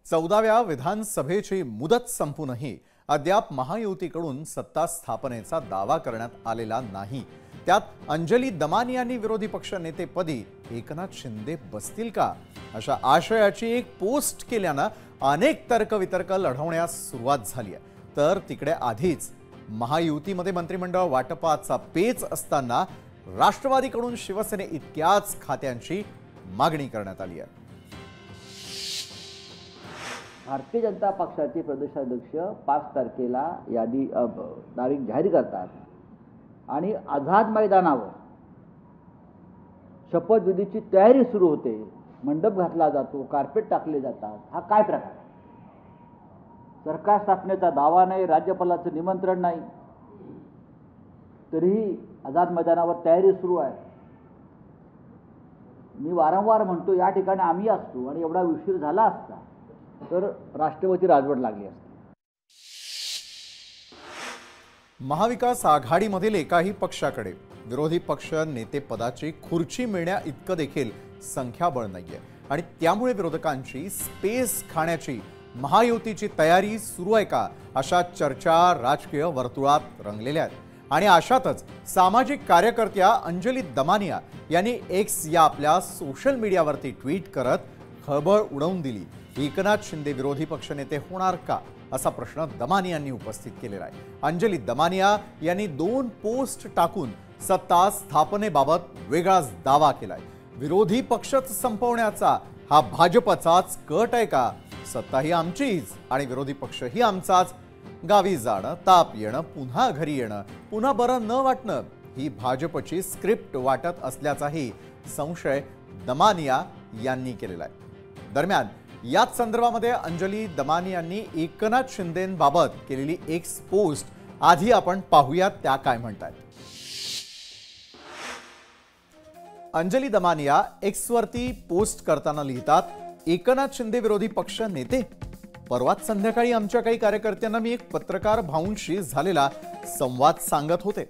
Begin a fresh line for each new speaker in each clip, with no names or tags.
14व्या विधानसभेची मुदत संपूनही अद्याप महायुतीकडून सत्ता स्थापनेचा दावा करण्यात आलेला नाही। त्यात अंजली दमानियांनी विरोधी पक्ष नेतेपदी एकनाथ शिंदे बसतील का अशा आशयाची एक पोस्ट केल्याने अनेक तर्कवितर्क लढवण्यास सुरुवात झाली आहे। तर तिकडे आधीच महायुतीमध्ये मंत्रिमंडळ वाटपाचा पेच असताना राष्ट्रवादीकडून शिवसेने इतक्याच खात्यांची मागणी करण्यात आली आहे।
भारतीय जनता पक्षाचे प्रदेशाध्यक्ष 5 तारखेला यादी तारीख जाहीर करतात आणि आझाद मैदानावर शपथविधीची तयारी सुरू होते, मंडप घातला जातो, कार्पेट टाकले जातात। हा काय प्रकार? सरकार स्थापनेचा दावा नाही, राज्यपालाचं निमंत्रण नाही, तरीही आझाद मैदानावर तयारी सुरू आहे। मी वारंवार म्हणतो या ठिकाणी आम्ही असतो आणि एवढा उशीर झाला असता तर राष्ट्रवादी राजवट लागली असती।
महाविकास आघाडीमधील एकाही पक्षाकडे विरोधी पक्ष नेते पदाची खुर्ची मिळण्या इतकं देखील संख्याबळ नाहीये आणि त्यामुळे विरोधकांची स्पेस खाण्याची महायुतीची तयारी सुरू आहे का अशा चर्चा राजकीय वर्तुळात रंगलेल्या आहेत। आणि अशातच सामाजिक कार्यकर्त्या अंजली दमानिया यांनी एक्स या आपल्या सोशल मीडियावरती ट्विट करत खळबळ उडवून दिली। एकनाथ शिंदे विरोधी पक्षनेते होणार का असा प्रश्न दमानियांनी उपस्थित केलेला आहे। अंजली दमानिया यांनी 2 पोस्ट टाकून सत्ता स्थापनेबाबत वेगळाच दावा केलाय। विरोधी पक्षच संपवण्याचा हा भाजपचाच कट आहे का? सत्ता ही आमचीच आणि विरोधी पक्षही आमचाच। गावी जाणं, ताप येणं, पुन्हा घरी येणं, पुन्हा बरं न वाटणं ही भाजपची स्क्रिप्ट वाटत असल्याचाही संशय दमानिया यांनी केलेला आहे। दरम्यान याच संदर्भामध्ये अंजली दमानियांनी एकनाथ शिंदेंबाबत केलेली एक पोस्ट आधी आपण पाहूयात त्या काय म्हणतात। अंजली दमानिया एक्स वरती पोस्ट करताना लिहितात, एकनाथ शिंदे विरोधी पक्ष नेते। परवाच संध्याकाळी आमच्या काही कार्यकर्त्यांना मी एक पत्रकार भाऊंशी झालेला संवाद सांगत होते।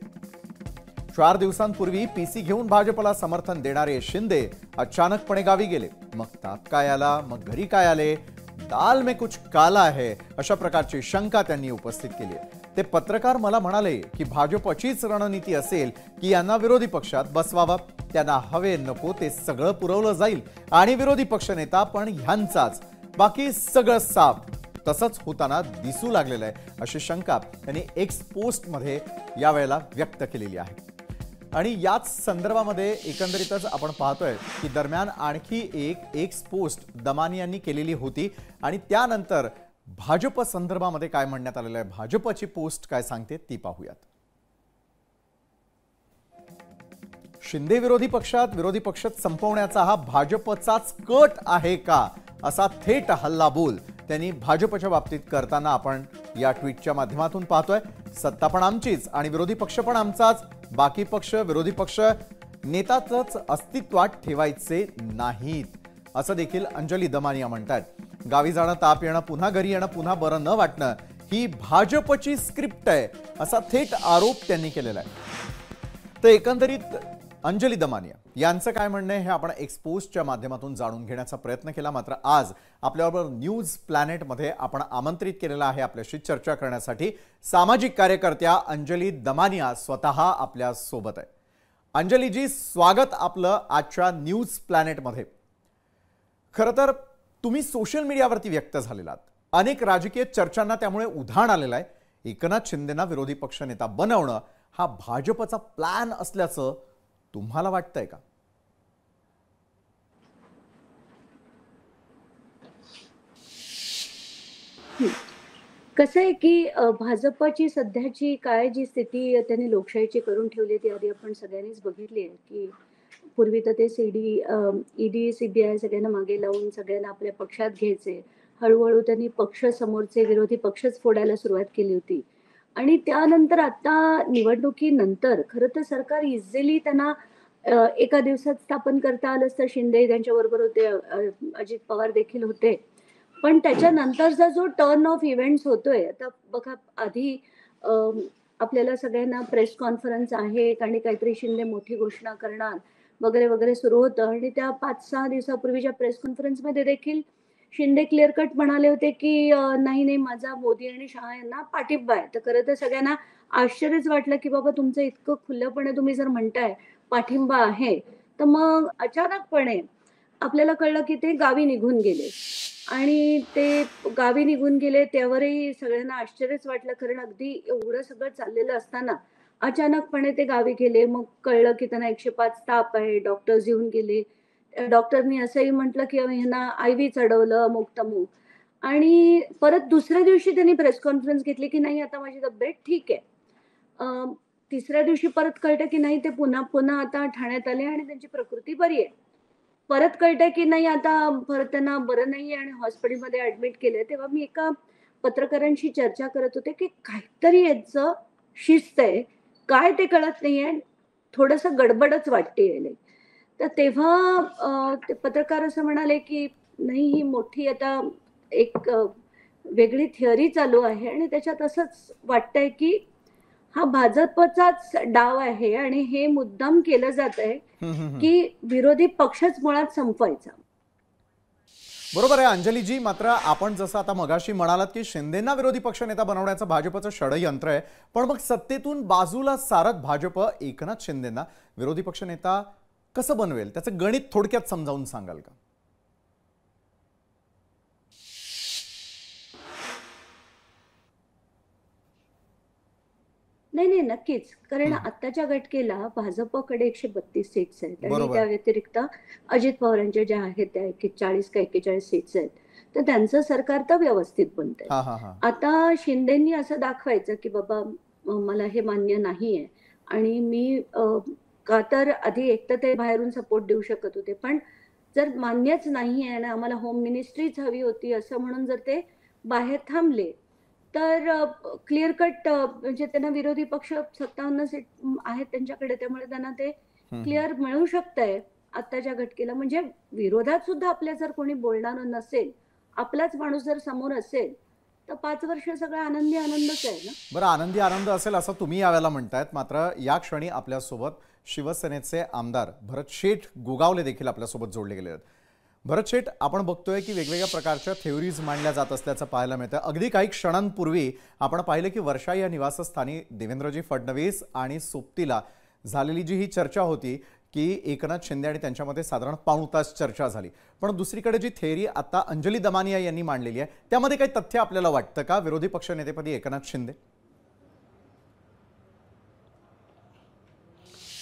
4 दिवसांपूर्वी पीसी घेऊन भाजपला समर्थन देणारे शिंदे अचानकपणे गावी गेले। मग ताप काय आला, मग घरी काय आले? दाल में कुछ काला है अशा प्रकारची शंका त्यांनी उपस्थित केली आहे। ते पत्रकार मला म्हणाले की भाजपचीच रणनीती असेल की यांना विरोधी पक्षात बसवावं, त्यांना हवे नको ते सगळं पुरवलं जाईल आणि विरोधी पक्षनेता पण ह्यांचाच, बाकी सगळं साफ। तसंच होताना दिसू लागलेलं आहे अशी शंका त्यांनी एक्स पोस्ट मध्ये यावेळेला व्यक्त केलेली आहे। आणि याच संदर्भामध्ये एकंदरीतच आपण पाहतोय की दरम्यान आणखी एक एक्स पोस्ट दमानियांनी केलेली होती आणि त्यानंतर भाजप संदर्भामध्ये काय म्हणण्यात आलेलं आहे, भाजपची पोस्ट काय सांगते ती पाहूयात। शिंदे विरोधी पक्षात विरोधी पक्षात संपवण्याचा हा भाजपचाच कट आहे का असा थेट हल्लाबोल त्यांनी भाजपच्या बाबतीत करताना आपण या ट्विटच्या माध्यमातून पाहतोय। सत्ता पण आमचीच आणि विरोधी पक्ष पण आमचाच, बाकी पक्ष विरोधी पक्ष नेताच अस्तित्वात ठेवायचे नाहीत असं देखील अंजली दमानिया म्हणतात। गावी जाणं, ताप येणं, पुन्हा घरी येणं, पुन्हा बरं न वाटणं ही भाजपची स्क्रिप्ट आहे असा थेट आरोप त्यांनी केलेला आहे। तर एकंदरीत अंजली दमानिया यांचं काय म्हणणं आहे हे आपण एक्सपोजच्या माध्यमातून जाणून घेण्याचा प्रयत्न केला। मात्र आज आपल्याबरोबर न्यूज प्लॅनेटमध्ये आपण आमंत्रित केलेला आहे आपल्याशी चर्चा करण्यासाठी सामाजिक कार्यकर्त्या अंजली दमानिया स्वतः आपल्या सोबत आहे। अंजलीजी, स्वागत आपलं आजच्या न्यूज प्लॅनेटमध्ये। खरं तर तुम्ही सोशल मीडियावरती व्यक्त झालेलात, अनेक राजकीय चर्चांना त्यामुळे उधाण आलेलं आहे। एकनाथ शिंदेंना विरोधी पक्षनेता बनवणं हा भाजपचा प्लॅन असल्याचं तुम्हाला वाटतंय का?
कसं आहे की भाजपची सध्याची काय जी स्थिती त्यांनी लोकशाहीची करून ठेवली ती आधी आपण सगळ्यांनीच बघितली आहे की पूर्वी तर ते ईडी सीबीआय सगळ्यांना मागे लावून सगळ्यांना आपल्या पक्षात घ्यायचे। हळूहळू त्यांनी पक्ष समोरचे विरोधी पक्षच फोडायला सुरुवात केली होती आणि त्यानंतर आता निवडणुकीनंतर खरं तर सरकार इझिली त्यांना एका दिवसात स्थापन करता आलं असतं। शिंदे त्यांच्याबरोबर होते, अजित पवार देखील होते, पण त्याच्यानंतरचा जो टर्न ऑफ इव्हेंट्स होतोय आता बघा, आधी आपल्याला सगळ्यांना प्रेस कॉन्फरन्स आहे आणि काहीतरी शिंदे मोठी घोषणा करणार वगैरे वगैरे सुरू होतं आणि त्या 5-6 दिवसापूर्वीच्या प्रेस कॉन्फरन्समध्ये देखील शिंदे क्लिअर कट म्हणाले होते की नाही नाही माझा मोदी आणि शहा यांना पाठिंबा आहे. तर खरं तर सगळ्यांना आश्चर्यच वाटलं की बाबा तुमचं इतकं खुल्लपणे तुम्ही जर म्हणताय पाठिंबा आहे, तर मग अचानकपणे आपल्याला कळलं की ते गावी निघून गेले आणि ते गावी निघून गेले त्यावरही सगळ्यांना आश्चर्यच वाटलं, कारण अगदी एवढं सगळं चाललेलं असताना अचानकपणे ते गावी गेले. मग कळलं की त्यांना 105 ताप आहे. डॉक्टर्स येऊन गेले. डॉक्टरनी असंही म्हटलं की ह्यांना IV चढवलं अमुक-तमुक आणि परत दुसऱ्या दिवशी त्यांनी प्रेस कॉन्फरन्स घेतली की नाही आता माझी तब्येत ठीक आहे. अ, तिसऱ्या दिवशी परत कळतं की नाही ते पुन्हा पुन्हा आता ठाण्यात आले आणि त्यांची प्रकृती बरी आहे. परत कळतंय की नाही आता परत त्यांना बरं नाहीये आणि हॉस्पिटलमध्ये ॲडमिट केलंय. तेव्हा मी एका पत्रकारांशी चर्चा करत होते की काहीतरी यांचं शिस्त आहे. काय ते कळत नाहीये. थोडंसं गडबडच वाटतेय. तर तेव्हा ते पत्रकार असं म्हणाले की नाही ही मोठी आता एक वेगळी थिअरी चालू आहे आणि त्याच्यात असंच वाटतंय की हा भाजपचाच डाव आहे आणि हे मुद्दाम केलं जातंय की विरोधी पक्षच मुळात संपवायचा.
बरोबर आहे अंजलीजी. मात्र आपण जसं आता मगाशी म्हणालात की शिंदेंना विरोधी पक्षनेता बनवण्याचं भाजपचं षडयंत्र आहे, पण मग सत्तेतून बाजूला सारत भाजप एकनाथ शिंदेंना विरोधी पक्षनेता कसं बनवेल त्याचं गणित थोडक्यात समजावून सांगाल का?
नाही नाही नक्कीच, कारण आत्ताच्या घटकेला भाजपकडे 132 सीट्स आहेत आणि त्या व्यतिरिक्त अजित पवारांच्या ज्या आहेत त्या 40 का 41 सीट्स आहेत. तर त्यांचं सरकार तर व्यवस्थित बनतंय. आता शिंदेंनी असं दाखवायचं की बाबा मला हे मान्य नाहीये आणि मी का तर आधी एक तर ते बाहेरून सपोर्ट देऊ शकत होते, पण जर मान्यच नाहीये आणि आम्हाला होम मिनिस्ट्रीच हवी होती असं म्हणून जर ते बाहेर थांबले तर क्लिअर कट म्हणजे त्यांना विरोधी पक्ष 57 सीट आहेत त्यांच्याकडे, त्यामुळे त्यांना ते क्लिअर मिळू शकतंय आत्ताच्या घटकेला. म्हणजे विरोधात सुद्धा आपल्या जर कोणी बोलणार नसेल, आपलाच माणूस जर समोर असेल तर 5 वर्ष सगळा आनंदी आनंदच आहे ना.
बरं, आनंदी आनंद असेल असं तुम्ही यावेळेला म्हणतायत. मात्र या क्षणी आपल्यासोबत शिवसेनेचे आमदार भरत शेठ गोगावले देखील आपल्यासोबत जोडले गेले आहेत. भरत शेठ, आपण बघतोय की वेगवेगळ्या प्रकारच्या थेओरीज मांडल्या जात असल्याचं पाहायला मिळतं. अगदी काही क्षणांपूर्वी आपण पाहिलं की वर्षा या निवासस्थानी देवेंद्रजी फडणवीस आणि सोबतीला झालेली जी ही चर्चा होती की एकनाथ शिंदे आणि त्यांच्यामध्ये साधारण पाऊण तास चर्चा झाली. पण दुसरीकडे जी थेअरी आता अंजली दमानिया यांनी मांडलेली आहे त्यामध्ये काही तथ्य आपल्याला वाटतं का? विरोधी पक्षनेतेपदी एकनाथ शिंदे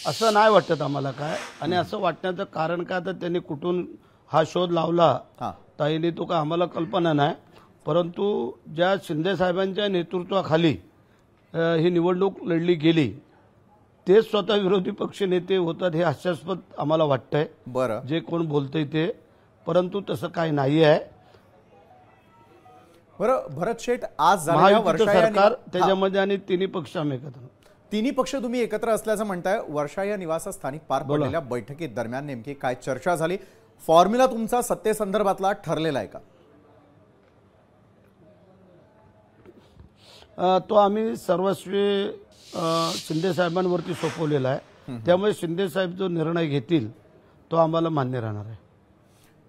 असं नाही वाटत आम्हाला काय, आणि असं वाटण्याचं कारण काय तर त्यांनी कुठून हा शोध लावला ताईने तो का आम्हाला कल्पना नाही. परंतु ज्या शिंदे साहेबांच्या नेतृत्वाखाली ही निवडणूक लढली गेली ते स्वतः विरोधी पक्ष नेते होतात हे हास्यास्पद आम्हाला वाटतंय.
बरं,
जे कोण बोलतंय ते, परंतु तसं काही नाही आहे.
बरं भरत शेठ, आज
महायुतीचं सरकार त्याच्यामध्ये आणि तिन्ही पक्ष आम्ही एकत्र,
तिन्ही पक्ष तुम्ही एकत्र असल्याचं म्हणताय. वर्षा या निवासस्थानी पार पडलेल्या बैठकीत दरम्यान नेमकी काय चर्चा झाली? फॉर्म्युला तुमचा सत्तेसंदर्भातला ठरलेला आहे का?
तो आम्ही सर्वस्वी शिंदे साहेबांवरती सोपवलेला आहे. त्यामुळे शिंदे साहेब जो निर्णय घेतील तो आम्हाला मान्य राहणार आहे.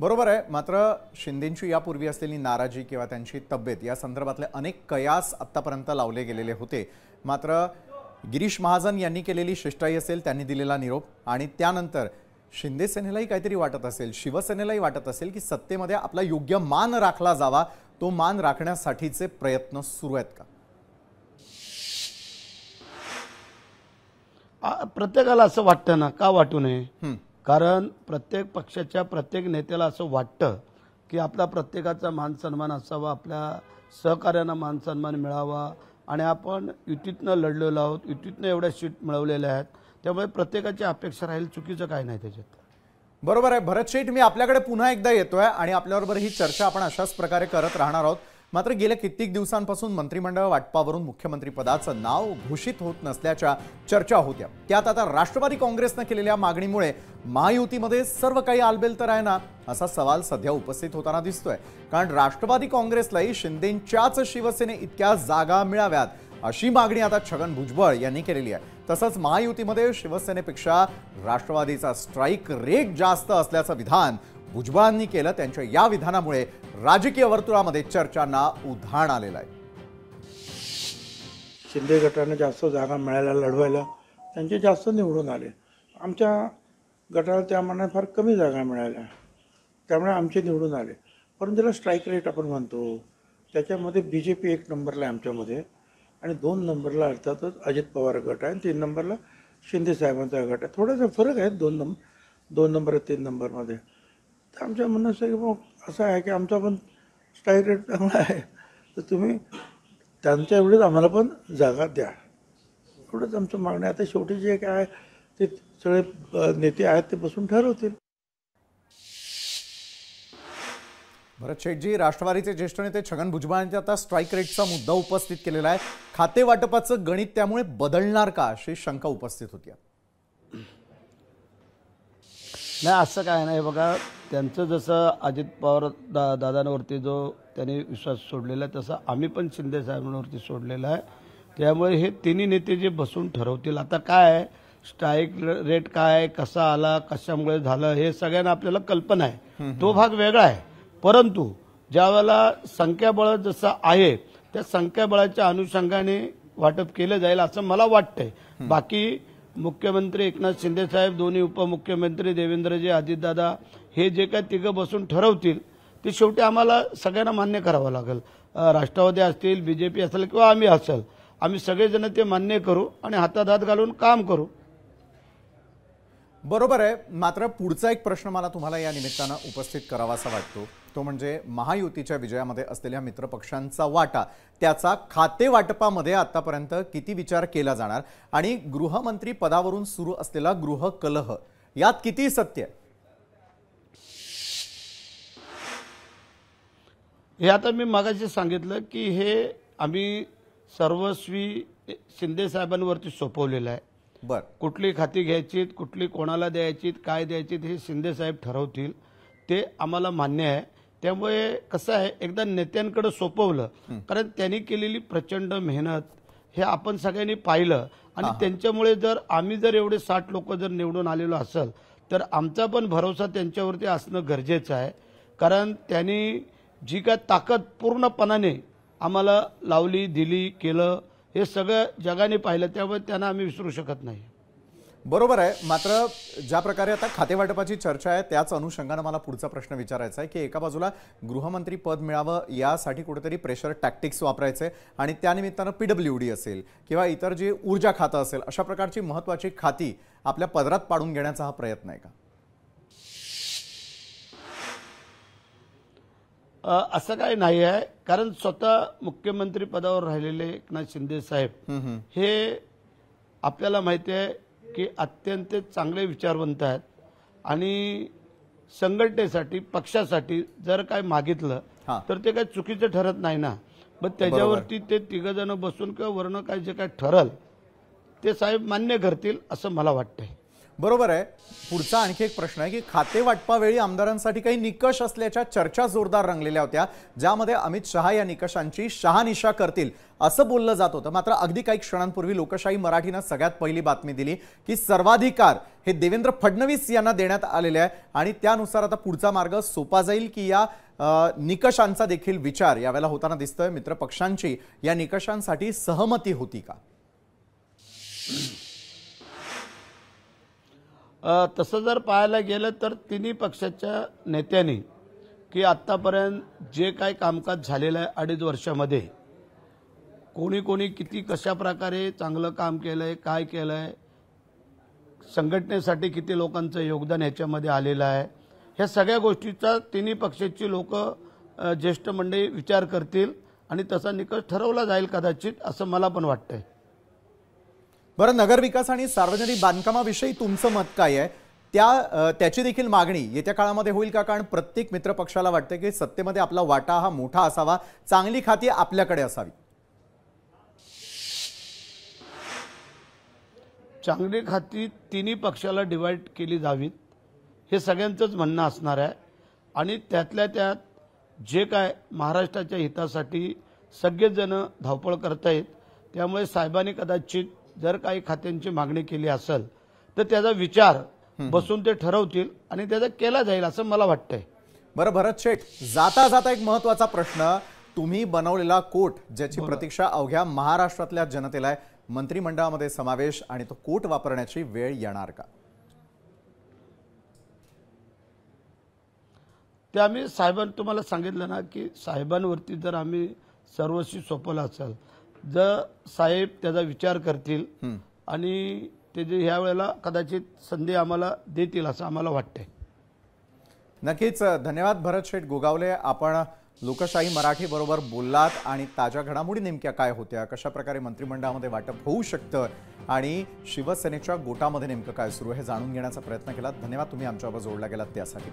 बरोबर आहे. मात्र शिंदेंची यापूर्वी असलेली नाराजी किंवा त्यांची तब्येत या संदर्भातले अनेक कयास आतापर्यंत लावले गेलेले होते. मात्र गिरीश महाजन यांनी केलेली शिष्टाई असेल, त्यांनी दिलेला निरोप, आणि त्यानंतर शिंदे सेनेलाही काहीतरी वाटत असेल, शिवसेनेलाही वाटत असेल की सत्तेमध्ये आपला योग्य मान राखला जावा, तो मान राखण्यासाठीचे प्रयत्न सुरू आहेत का?
प्रत्येकाला असं वाटतं ना, का वाटू नये? कारण प्रत्येक पक्षाच्या प्रत्येक नेत्याला असं वाटतं की आपला प्रत्येकाचा मान सन्मान असावा, आपल्या सहकार्यांना मान सन्मान मिळावा, आणि आपण युतीतनं लढलेलो आहोत, युतीतनं एवढ्या सीट मिळवलेल्या आहेत, त्यामुळे प्रत्येकाची अपेक्षा राहील. चुकीचं काय नाही त्याच्यात.
बरोबर आहे. भरत शेठ, मी आपल्याकडे पुन्हा एकदा येतोय आणि आपल्याबरोबर ही चर्चा आपण अशाच प्रकारे करत राहणार आहोत. मात्र गेल्या कित्येक दिवसांपासून मंत्रिमंडळ वाटपावरून मुख्यमंत्री पदाचं नाव घोषित होत नसल्याच्या चर्चा होत्या. त्यात आता राष्ट्रवादी काँग्रेसनं केलेल्या मागणीमुळे महायुतीमध्ये सर्व काही आलबेल तर आहे ना, असा सवाल सध्या उपस्थित होताना दिसतोय. कारण राष्ट्रवादी काँग्रेसलाही शिंदेंच्याच शिवसेने इतक्या जागा मिळाव्यात अशी मागणी आता छगन भुजबळ यांनी केलेली आहे. तसंच महायुतीमध्ये शिवसेनेपेक्षा राष्ट्रवादीचा स्ट्राईक रेट जास्त असल्याचं विधान भुजबळांनी केलं. त्यांच्या या विधानामुळे राजकीय वर्तुळामध्ये चर्चांना उधाण आलेलं आहे.
शिंदे गटाने जास्त जागा मिळायला लढवायला त्यांचे जास्त निवडून आले. आमच्या गटाला त्या मानाने फार कमी जागा मिळाल्या, त्यामुळे आमचे निवडून आले. पण ज्याला स्ट्राईक रेट आपण म्हणतो त्याच्यामध्ये BJP 1 नंबरला आहे आमच्यामध्ये, आणि 2 नंबरला अर्थातच अजित पवार गट आहे, आणि 3 नंबरला शिंदे साहेबांचा गट आहे. थोडासा फरक आहे 2 नंबर 3 नंबरमध्ये. तर आमच्या म्हणणं असं की मग असं आहे की आमचा पण स्ट्राईक रेट चांगला आहे, तर तुम्ही त्यांच्या एवढीच आम्हाला पण जागा द्या, एवढंच आमचं मागणं आहे. आता शेवटी जे काय आहे ते सगळे नेते आहेत ते बसून ठरवतील.
भरत शेठजी, राष्ट्रवादीचे ज्येष्ठ नेते छगन भुजबळ यांनी आता स्ट्राईक रेटचा मुद्दा उपस्थित केलेला आहे. खाते वाटपाचं गणित त्यामुळे बदलणार का अशी शंका उपस्थित होती.
नाही, असं काय नाही. बघा, त्यांचं जसं अजित पवार दादांवरती जो त्यांनी विश्वास सोडलेला आहे तसं आम्ही पण शिंदे साहेबांवरती सोडलेला आहे. त्यामुळे हे तिन्ही नेते जे बसून ठरवतील. आता काय आहे, स्ट्राईक रेट काय, कसा आला, कशामुळे झालं, हे सगळ्यांना आपल्याला कल्पना आहे. तो भाग वेगळा आहे. परंतु ज्यावेळेला संख्याबळ जसं आहे त्या संख्याबळाच्या अनुषंगाने वाटप केलं जाईल असं मला वाटतंय. बाकी मुख्यमंत्री एकनाथ शिंदे साहेब, दोन्ही उपमुख्यमंत्री देवेंद्रजी, अजितदादा हे जे काय तिघं बसून ठरवतील ते शेवटी आम्हाला सगळ्यांना मान्य करावं लागेल. राष्ट्रवादी असतील, BJP असेल किंवा आम्ही असेल, आम्ही सगळेजण ते मान्य करू आणि हातात हात घालून काम करू.
बरोबर आहे. मात्र पुढचा एक प्रश्न मला तुम्हाला या निमित्तानं उपस्थित करावासा वाटतो, तो म्हणजे महायुतीच्या विजयामध्ये असलेल्या मित्रपक्षांचा वाटा, त्याचा खाते वाटपामध्ये आतापर्यंत किती विचार केला जाणार आणि गृहमंत्री पदावरून सुरू असलेला गृह कलह यात किती सत्य आहे.
हे आता मी मगाशी सांगितलं की हे आम्ही सर्वस्वी शिंदे साहेबांवरती सोपवलेलं आहे.
बर,
कुठली खाती घ्यायचीत, कुठली कोणाला द्यायचीत, काय द्यायचीत हे शिंदे साहेब ठरवतील, ते आम्हाला मान्य आहे. त्यामुळे कसं आहे, एकदा नेत्यांकडे सोपवलं, कारण त्यांनी केलेली प्रचंड मेहनत हे आपण सगळ्यांनी पाहिलं, आणि त्यांच्यामुळे जर आम्ही जर एवढे 60 लोक जर निवडून आलेलो असेल तर आमचा पण भरोसा त्यांच्यावरती असणं गरजेचं आहे. कारण त्यांनी जी काय ताकद पूर्णपणाने आम्हाला लावली, दिली, केलं, हे सगळं जगाने पाहिलं. त्यामुळे त्यांना आम्ही विसरू शकत नाही.
बरोबर आहे. मात्र ज्या प्रकारे आता खातेवाटपाची चर्चा आहे त्याच अनुषंगाने मला पुढचा प्रश्न विचारायचा आहे की एका बाजूला गृहमंत्री पद मिळावं यासाठी कुठेतरी प्रेशर टॅक्टिक्स वापरायचे, आणि त्यानिमित्तानं PWD असेल किंवा इतर जे ऊर्जा खातं असेल अशा प्रकारची महत्त्वाची खाती आपल्या पदरात पाडून घेण्याचा हा प्रयत्न आहे का?
असं काही नाही आहे. कारण स्वतः मुख्यमंत्री पदावर राहिलेले एकनाथ शिंदे साहेब हे आपल्याला माहिती आहे की अत्यंत चांगले विचारवंत आहेत, आणि संघटनेसाठी, पक्षासाठी जर काय मागितलं तर ते काही चुकीचं ठरत नाही ना. मग त्याच्यावरती ते तिघजण बसून किंवा वर्ण काय जे काय ठरल ते साहेब मान्य करतील असं मला वाटतंय.
बरोबर आहे. पुढचा आणखी एक प्रश्न आहे की खाते वाटपावेळी आमदारांसाठी काही निकष असल्याच्या चर्चा जोरदार रंगलेल्या होत्या, ज्यामध्ये अमित शहा या निकषांची शहानिशा करतील असं बोललं जात होतं. मात्र अगदी काही क्षणांपूर्वी लोकशाही मराठीनं सगळ्यात पहिली बातमी दिली की सर्वाधिकार हे देवेंद्र फडणवीस यांना देण्यात आलेले आहे, आणि त्यानुसार आता पुढचा मार्ग सोपा जाईल की या निकषांचा देखील विचार यावेळेला होताना दिसतोय. मित्रपक्षांची या निकषांसाठी सहमती होती का?
तसं जर पाहायला गेलं तर तिन्ही पक्षाच्या नेत्यांनी की आत्तापर्यंत जे काही कामकाज झालेलं आहे 2.5 वर्षामध्ये, कोणी कोणी किती कशा प्रकारे चांगलं काम केलंय, काय केलंय, संघटनेसाठी किती लोकांचं योगदान ह्याच्यामध्ये आलेलं आहे, ह्या सगळ्या गोष्टीचा तिन्ही पक्षाची लोक, ज्येष्ठ मंडळी विचार करतील आणि तसा निकष ठरवला जाईल कदाचित, असं मला पण वाटतंय.
बरं, नगरविकास आणि सार्वजनिक बांधकामाविषयी तुमचं मत काय आहे? त्याची देखील मागणी येत्या काळामध्ये होईल का? कारण प्रत्येक मित्रपक्षाला वाटतं की सत्तेमध्ये आपला वाटा हा मोठा असावा, चांगली खाती आपल्याकडे असावी.
चांगली खाती तिन्ही पक्षाला डिवाइड केली जावीत हे सगळ्यांचंच म्हणणं असणार आहे, आणि त्यातल्या त्यात जे काय महाराष्ट्राच्या हितासाठी सगळेजण धावपळ करतायत, त्यामुळे साहेबांनी कदाचित जर काही खात्यांची मागणी केली असेल तर त्याचा विचार बसून ते ठरवतील आणि त्याचा केला जाईल असं मला वाटतंय.
बरं भरत शेठ, जाता जाता एक महत्वाचा प्रश्न, तुम्ही बनवलेला कोट ज्याची प्रतीक्षा अवघ्या महाराष्ट्रातल्या जनतेला आहे, मंत्रिमंडळामध्ये समावेश आणि तो कोट वापरण्याची वेळ येणार का?
ते आम्ही तुम्हाला सांगितलं ना की साहेबांवरती जर आम्ही सर्वस्वी सोपवलं असेल, जर साहेब त्याचा विचार करतील आणि ते जे ह्या वेळेला कदाचित संधी आम्हाला देतील असं आम्हाला वाटतंय.
नक्कीच. धन्यवाद भरत शेठ गोगावले. आपण लोकशाही मराठी बरोबर बोललात आणि ताज्या घडामोडी नेमक्या काय होत्या, कशा प्रकारे मंत्रिमंडळामध्ये वाटप होऊ शकतं आणि शिवसेनेच्या गोटामध्ये नेमकं काय सुरू आहे हे जाणून घेण्याचा प्रयत्न केलात. धन्यवाद, तुम्ही आमच्याबरोबर जोडला गेलात त्यासाठी.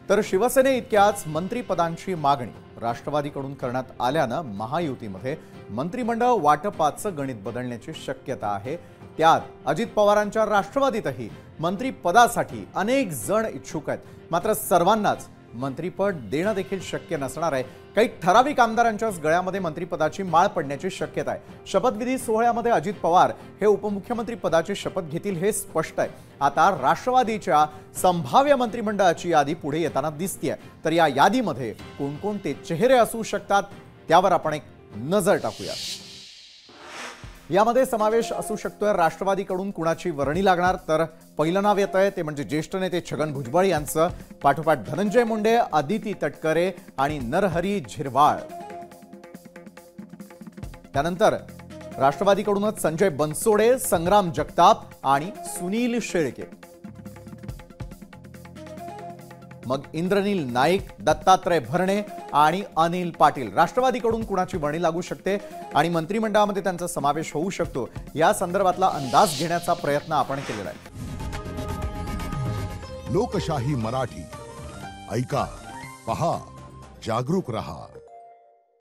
तर शिवसेने इतक्याच मंत्रिपदांची मागणी राष्ट्रवादीकडून करण्यात आल्यानं महायुतीमध्ये मंत्रिमंडळ वाटपाचं गणित बदलण्याची शक्यता आहे. त्यात अजित पवारांच्या राष्ट्रवादीतही मंत्रिपदासाठी अनेक जण इच्छुक आहेत, मात्र सर्वांनाच मंत्रिपद देणं देखील शक्य नसणार आहे. काही ठराविक आमदारांच्याच गळ्यामध्ये मंत्रिपदाची माळ पडण्याची शक्यता आहे. शपथविधी सोहळ्यामध्ये अजित पवार हे उपमुख्यमंत्री पदाची शपथ घेतील हे स्पष्ट आहे. आता राष्ट्रवादीच्या संभाव्य मंत्रिमंडळाची यादी पुढे येताना दिसतेय. तर या यादीमध्ये कोणकोणते चेहरे असू शकतात त्यावर आपण एक नजर टाकूया. यामध्ये समावेश असू शकतोय राष्ट्रवादीकडून कुणाची वर्णी लागणार, तर पहिलं नाव येत आहे ते म्हणजे ज्येष्ठ नेते छगन भुजबळ यांचं, पाठोपाठ धनंजय मुंडे, अदिती तटकरे आणि नरहरी झिरवाळ. त्यानंतर राष्ट्रवादीकडूनच संजय बनसोडे, संग्राम जगताप आणि सुनील शेळके. मग इंद्रनील नाईक, दत्तात्रय भरणे आणि अनिल पाटील. राष्ट्रवादीकडून कुणाची वर्णी लागू शकते आणि मंत्रिमंडळामध्ये त्यांचा समावेश होऊ शकतो या संदर्भातला अंदाज घेण्याचा प्रयत्न आपण केलेला आहे.
लोकशाही मराठी ऐका, पहा, जागरूक रहा.